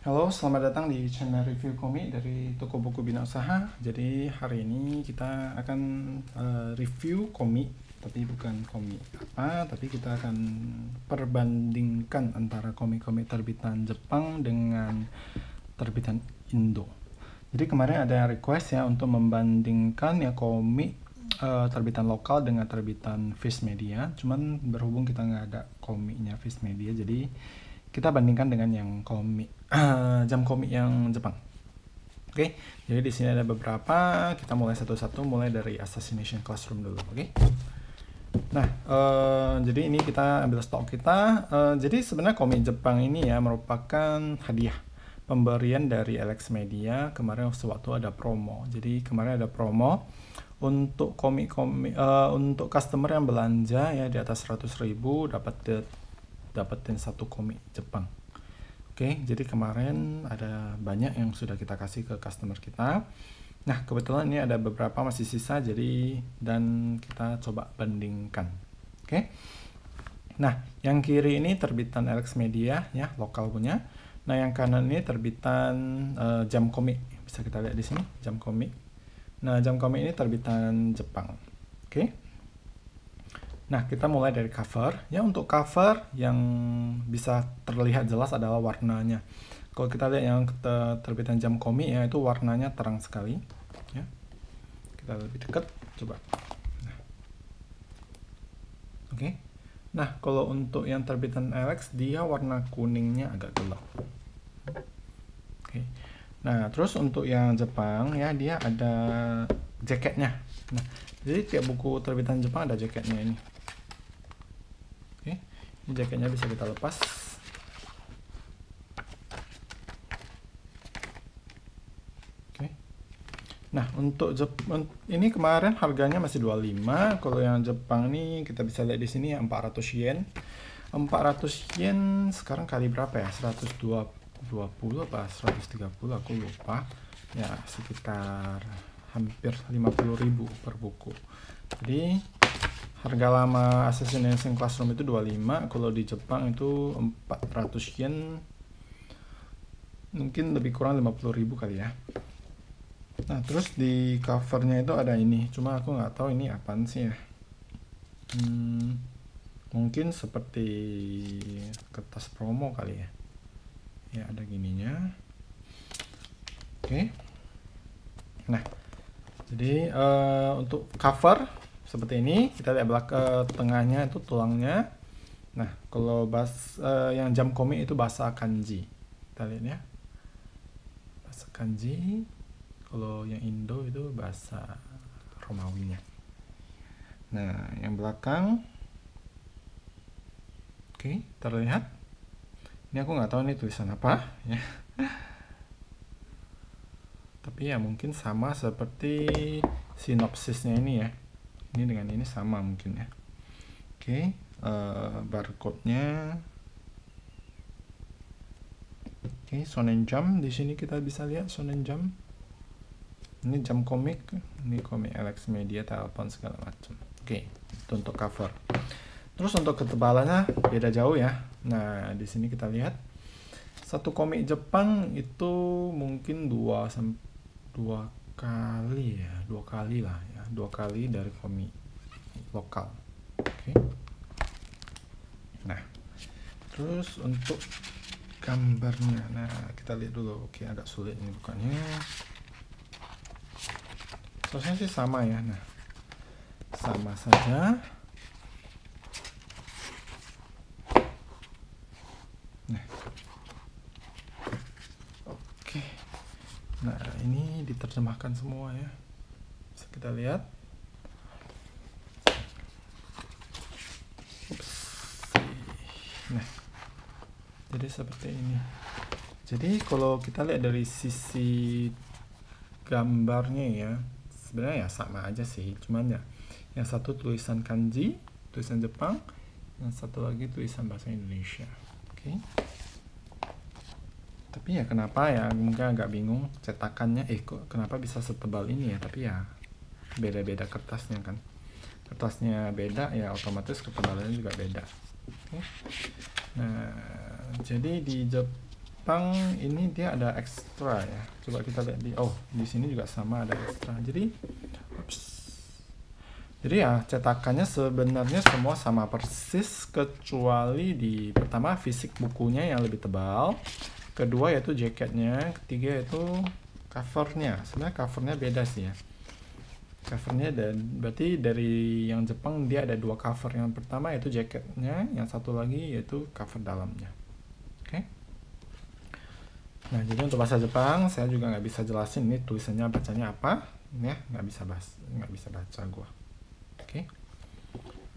Halo, selamat datang di channel review komik dari toko buku Bina Usaha. Jadi hari ini kita akan review komik, tapi bukan komik apa, tapi kita akan perbandingkan antara komik-komik terbitan Jepang dengan terbitan Indo. Jadi kemarin ada request ya untuk membandingkan ya komik terbitan lokal dengan terbitan Viz Media. Cuman berhubung kita nggak ada komiknya Viz Media, jadi kita bandingkan dengan yang komik jam komik yang Jepang. Oke, jadi di sini ada beberapa. Kita mulai satu-satu, mulai dari Assassination Classroom dulu. Oke. Nah, jadi ini kita ambil stok kita. Jadi sebenarnya komik Jepang ini ya merupakan hadiah pemberian dari Alex Media kemarin sewaktu ada promo. Jadi kemarin ada promo untuk komik-komik untuk customer yang belanja ya di atas 100.000 dapetin satu komik Jepang. Oke, jadi kemarin ada banyak yang sudah kita kasih ke customer kita. Nah, kebetulan ini ada beberapa masih sisa, jadi dan kita coba bandingkan. Oke. Nah, yang kiri ini terbitan Alex Media ya, lokal punya. Nah, yang kanan ini terbitan Jam Komik. Bisa kita lihat di sini, Jam Komik. Nah, Jam Komik ini terbitan Jepang. Oke. Nah, kita mulai dari cover. Ya, untuk cover yang bisa terlihat jelas adalah warnanya. Kalau kita lihat yang terbitan Jam Komik ya, itu warnanya terang sekali. Ya. Kita lebih dekat, coba. Nah. Oke. Nah, kalau untuk yang terbitan Alex, dia warna kuningnya agak gelap. Oke. Nah, terus untuk yang Jepang ya, dia ada jaketnya. Nah, jadi tiap buku terbitan Jepang ada jaketnya ini. Oke, ini jaketnya bisa kita lepas. Oke. Nah, untuk Jepang ini kemarin harganya masih 25. Kalau yang Jepang ini kita bisa lihat di sini ya 400 yen. 400 yen sekarang kali berapa ya? 120 apa 130 aku lupa. Ya, sekitar hampir 50.000 per buku. Jadi harga lama Assassination Classroom itu 25, kalau di Jepang itu 400 yen, mungkin lebih kurang 50.000 kali ya. Nah, terus di covernya itu ada ini, cuma aku nggak tahu ini apaan sih ya. Mungkin seperti kertas promo kali ya. Ya, ada gininya. Oke. Nah, jadi untuk cover seperti ini, kita lihat belakang tengahnya itu tulangnya. Nah, kalau yang Jam Komik itu bahasa kanji. Kita lihat ya. Bahasa kanji. Kalau yang Indo itu bahasa Romawinya. Nah, yang belakang. Oke, terlihat. Ini aku nggak tahu ini tulisan apa ya. Tapi ya mungkin sama seperti sinopsisnya ini ya. Ini dengan ini sama mungkin ya. Oke, barcode-nya. Oke, Shonen Jump di sini kita bisa lihat Shonen Jump. Ini Jam Komik, ini komik Alex Media, telepon segala macam. Oke, itu untuk cover. Terus untuk ketebalannya beda jauh ya. Nah, di sini kita lihat satu komik Jepang itu mungkin dua kali ya, dua kali dari komik lokal. Oke. Nah, terus untuk gambarnya, nah kita lihat dulu. Oke, agak sulit ini bukannya. Seharusnya sih sama ya. Nah, sama saja. Nah, oke. Nah, ini diterjemahkan semua ya. Bisa kita lihat. Nah, jadi seperti ini. Jadi kalau kita lihat dari sisi gambarnya ya, sebenarnya ya sama aja sih, cuman ya yang satu tulisan kanji, tulisan Jepang, yang satu lagi tulisan bahasa Indonesia. Oke. Tapi ya kenapa ya, mungkin agak bingung cetakannya, kok kenapa bisa setebal ini ya, tapi ya beda-beda kertasnya kan. Kertasnya beda ya otomatis ketebalannya juga beda. Oke. Nah, jadi di Jepang ini dia ada ekstra ya. Coba kita lihat di sini juga sama ada ekstra. Jadi ya cetakannya sebenarnya semua sama persis, kecuali di pertama fisik bukunya yang lebih tebal, kedua yaitu jaketnya, ketiga yaitu covernya. Sebenarnya covernya beda sih ya. Covernya berarti dari yang Jepang dia ada dua cover. Yang pertama yaitu jaketnya, yang satu lagi yaitu cover dalamnya. Oke. Nah, jadi untuk bahasa Jepang saya juga nggak bisa jelasin ini tulisannya bacanya apa, ya nggak bisa baca gua. Oke.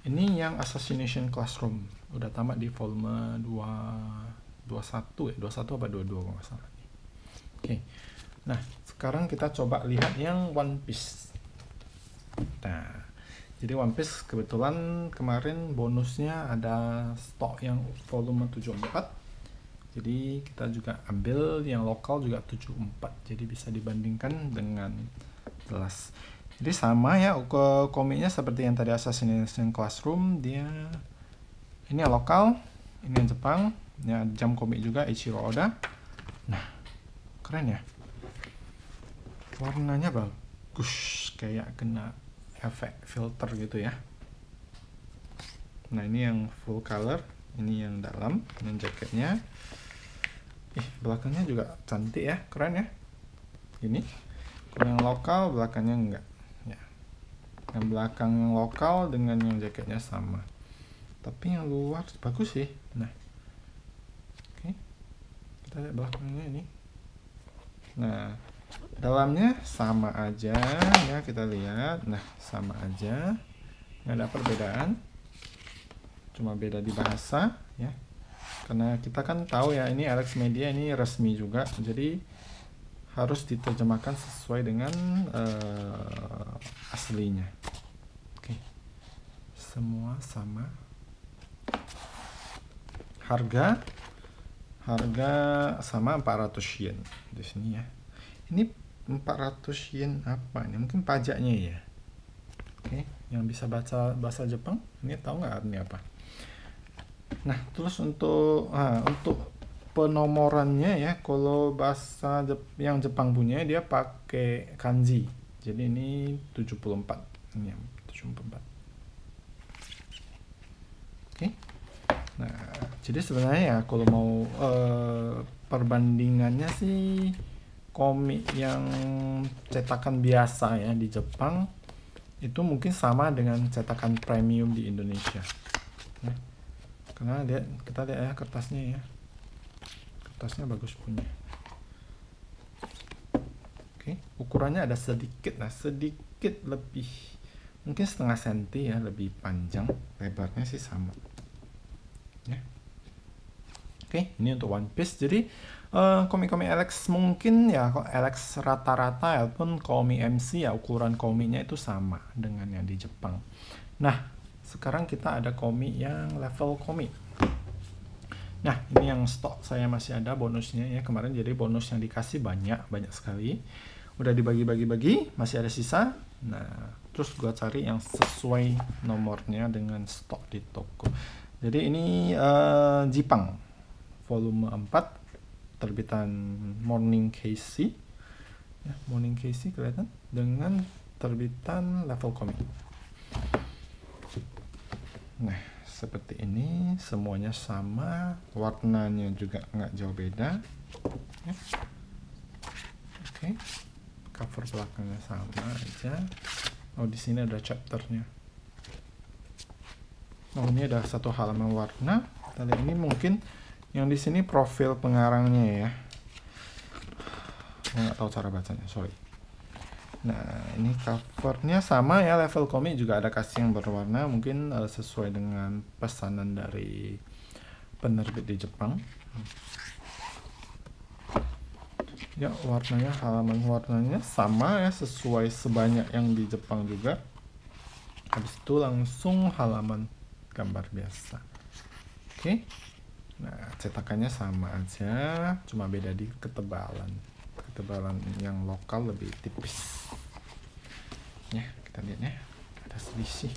Ini yang Assassination Classroom udah tamat di volume 21 ya, 21 apa 22 kalau nggak salah. Oke. Nah, sekarang kita coba lihat yang One Piece. Nah, jadi One Piece kebetulan kemarin bonusnya ada stok yang volume 74. Jadi kita juga ambil yang lokal juga 74. Jadi bisa dibandingkan dengan jelas. Jadi sama ya komiknya seperti yang tadi Assassination Classroom, dia ini yang lokal, ini yang Jepang. Ya, jam komik juga Eiichiro Oda. Nah, keren ya. Warnanya bagus, kayak kena efek filter gitu ya. Nah, ini yang full color, ini yang dalam, ini jaketnya. Belakangnya juga cantik ya, keren ya. Ini yang lokal, belakangnya enggak. Ya. Yang belakang yang lokal dengan yang jaketnya sama. Tapi yang luar bagus sih. Nah, oke, kita lihat belakangnya ini. Nah, dalamnya sama aja ya, kita lihat. Nah, sama aja, nggak ada perbedaan, cuma beda di bahasa ya. Karena kita kan tahu ya, ini Alex Media ini resmi juga, jadi harus diterjemahkan sesuai dengan aslinya. Oke, semua sama. Harga sama 400 yen di sini ya. Ini 400 yen apa ini? Mungkin pajaknya ya. Oke, yang bisa baca bahasa Jepang ini tahu nggak artinya apa? Nah, terus untuk penomorannya ya, kalau bahasa yang Jepang punya dia pakai kanji. Jadi ini 74. Ini 74. Oke. Nah, jadi sebenarnya ya kalau mau perbandingannya sih, komik yang cetakan biasa ya di Jepang itu mungkin sama dengan cetakan premium di Indonesia. Nah, karena kita lihat ya kertasnya ya, kertasnya bagus punya. Oke, ukurannya ada sedikit lebih, mungkin setengah senti ya, lebih panjang. Lebarnya sih sama ya. Oke, ini untuk One Piece. Jadi komik-komik Alex mungkin ya, Alex rata-rata ataupun komik MC ya, ukuran komiknya itu sama dengan yang di Jepang. Nah, sekarang kita ada komik yang level komik. Nah, ini yang stok saya masih ada bonusnya ya kemarin. Jadi bonus yang dikasih banyak sekali. Udah dibagi-bagi, masih ada sisa. Nah, terus gua cari yang sesuai nomornya dengan stok di toko. Jadi ini Jepang volume 4 terbitan Morning Casey. Ya, Morning Casey kelihatan dengan terbitan level komik. Nah, seperti ini, semuanya sama, warnanya juga nggak jauh beda ya. Oke, cover belakangnya sama aja. Di sini ada chapternya. Ini ada satu halaman warna. Kita lihat ini, mungkin yang di sini profil pengarangnya ya. Nggak tahu cara bacanya, sorry. Nah, ini covernya sama ya, level komik juga ada kasih yang berwarna, mungkin sesuai dengan pesanan dari penerbit di Jepang. Ya, halaman warnanya sama ya, sesuai sebanyak yang di Jepang juga. Habis itu langsung halaman gambar biasa. Oke. Nah, cetakannya sama aja, cuma beda di ketebalan. Ketebalan yang lokal lebih tipis ya, kita lihat ya, ada selisih.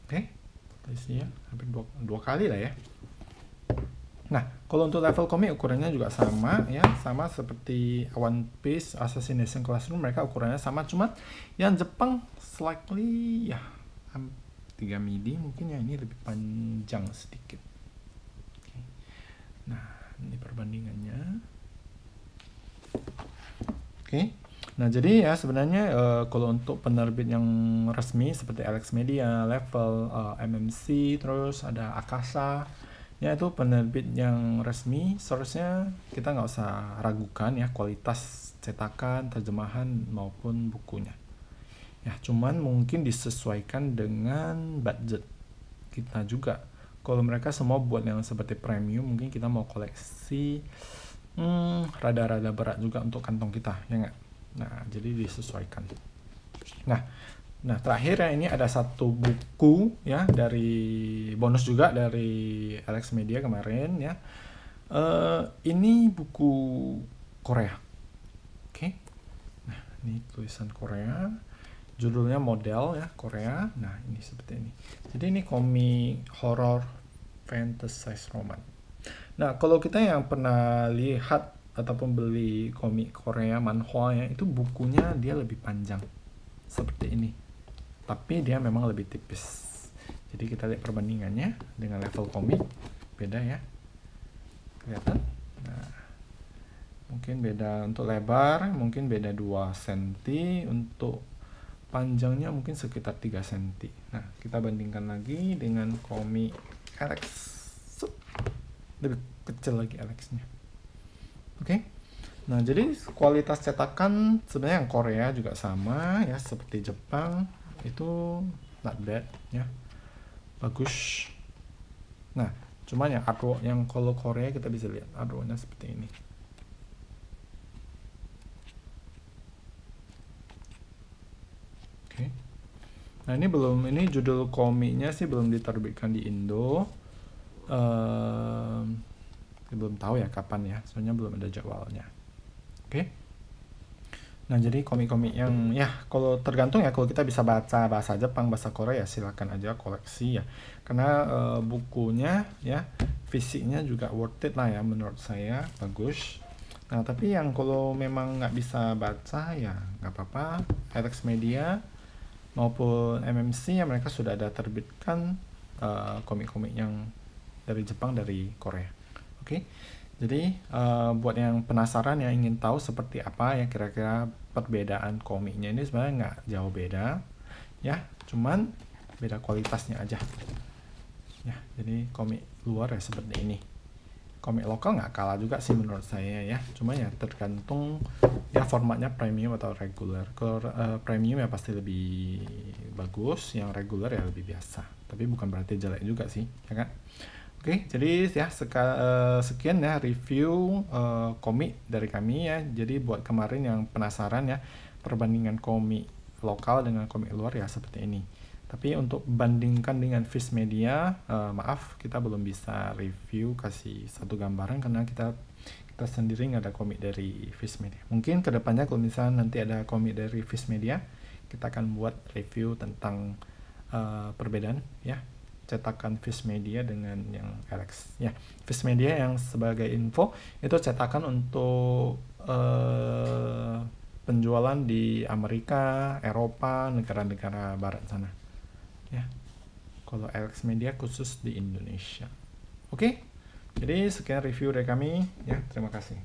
Oke, selisih ya hampir dua kali lah ya. Nah, kalau untuk level komik ukurannya juga sama ya, sama seperti One Piece, Assassination Classroom, mereka ukurannya sama, cuma yang Jepang slightly ya 3 mili mungkin ya, ini lebih panjang sedikit. Oke. Nah, ini perbandingannya. Oke. Nah, jadi ya sebenarnya kalau untuk penerbit yang resmi seperti Alex Media, Level, MMC, terus ada Akasa, ya itu penerbit yang resmi, seharusnya kita nggak usah ragukan ya kualitas cetakan, terjemahan maupun bukunya. Ya, cuman mungkin disesuaikan dengan budget kita juga. Kalau mereka semua buat yang seperti premium, mungkin kita mau koleksi rada-rada berat juga untuk kantong kita, ya nggak? Nah, jadi disesuaikan. Nah, terakhir ya, ini ada satu buku ya dari bonus juga dari Alex Media kemarin ya. Ini buku Korea. Oke. Nah, ini tulisan Korea. Judulnya Model ya, Korea. Nah, ini seperti ini. Jadi ini komik horror fantasy roman. Nah, kalau kita yang pernah lihat ataupun beli komik Korea manhwa ya, itu bukunya dia lebih panjang seperti ini, tapi dia memang lebih tipis. Jadi kita lihat perbandingannya dengan level komik, beda ya, kelihatan. Nah, mungkin beda untuk lebar, mungkin beda 2 cm, untuk panjangnya mungkin sekitar 3 cm. Nah, kita bandingkan lagi dengan komik Alex, lebih kecil lagi Alexnya. Oke. Nah, jadi kualitas cetakan sebenarnya yang Korea juga sama ya, seperti Jepang, itu not bad ya, bagus. Nah, cuma yang artwork yang kalau Korea kita bisa lihat artworknya seperti ini. Oke. Nah, ini judul komiknya sih belum diterbitkan di Indo. Belum tahu ya kapan ya, soalnya belum ada jadwalnya. Oke. Nah, jadi komik-komik yang ya kalau tergantung ya, kalau kita bisa baca bahasa Jepang, bahasa Korea ya silakan aja koleksi ya. Karena bukunya ya, fisiknya juga worth it lah ya menurut saya, bagus. Nah, tapi yang kalau memang nggak bisa baca ya nggak apa-apa, Alex Media maupun MMC ya mereka sudah ada terbitkan komik-komik yang dari Jepang, dari Korea. Oke. Jadi buat yang penasaran ya, ingin tahu seperti apa ya kira-kira perbedaan komiknya, ini sebenarnya nggak jauh beda ya, cuman beda kualitasnya aja ya. Jadi komik luar ya seperti ini, komik lokal nggak kalah juga sih menurut saya ya, cuma ya tergantung ya formatnya premium atau regular. Kalau premium ya pasti lebih bagus, yang regular ya lebih biasa, tapi bukan berarti jelek juga sih ya kan. Oke, jadi ya sekian ya review komik dari kami ya. Jadi buat kemarin yang penasaran ya, perbandingan komik lokal dengan komik luar ya seperti ini. Tapi untuk bandingkan dengan Viz Media, maaf kita belum bisa review kasih satu gambaran karena kita sendiri nggak ada komik dari Viz Media. Mungkin kedepannya kalau misalnya nanti ada komik dari Viz Media, kita akan buat review tentang perbedaan ya, cetakan Viz Media dengan yang Alex ya. Viz Media yang sebagai info itu cetakan untuk penjualan di Amerika, Eropa, negara-negara barat sana ya. Kalau Alex Media khusus di Indonesia. Oke, jadi sekian review dari kami ya, terima kasih.